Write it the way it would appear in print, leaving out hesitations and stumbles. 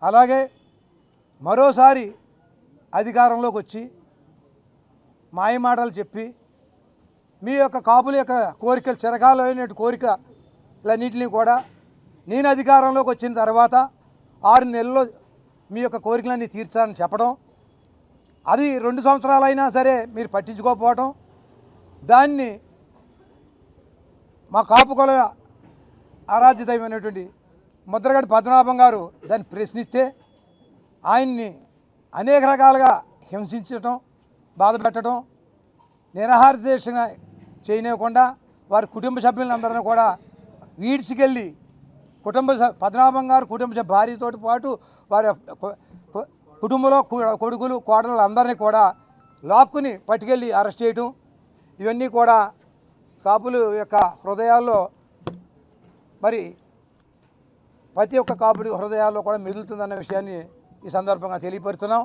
అలాగే మరోసారి అధికారంలోకి వచ్చి మాయమాటలు చెప్పి మీ యొక్క కాపుల యొక్క కోరికలు చిరకాలైన కోరికలన్నింటినీ కూడా నేను అధికారంలోకి వచ్చిన తర్వాత 6 నెలల్లో మీ యొక్క కోరికలన్నీ తీర్చాలని చెప్పడం, అది 2 సంవత్సరాలైనా సరే మీరు పట్టించుకోకపోవటం, దాన్ని మా కాపు కుల ఆరాధ్య దైవమైనటువంటి ముద్రగడ పద్మనాభం గారు దాన్ని ప్రశ్నిస్తే ఆయన్ని అనేక రకాలుగా హింసించటం, బాధ పెట్టడం, నిరాహార దీక్ష చేయనివ్వకుండా వారి కుటుంబ సభ్యులందరినీ కూడా ఈడ్చుకెళ్ళి పద్మనాభం గారు కుటుంబ భార్యతో పాటు వారి కుటుంబంలో కొడుకులు కోడలు అందరినీ కూడా లాక్కుని పట్టుకెళ్ళి అరెస్ట్ చేయడం, ఇవన్నీ కూడా కాపుల యొక్క హృదయాల్లో మరి ప్రతి ఒక్క కాపుడి హృదయాల్లో కూడా మెదులుతుందన్న విషయాన్ని ఈ సందర్భంగా తెలియపరుస్తున్నాం.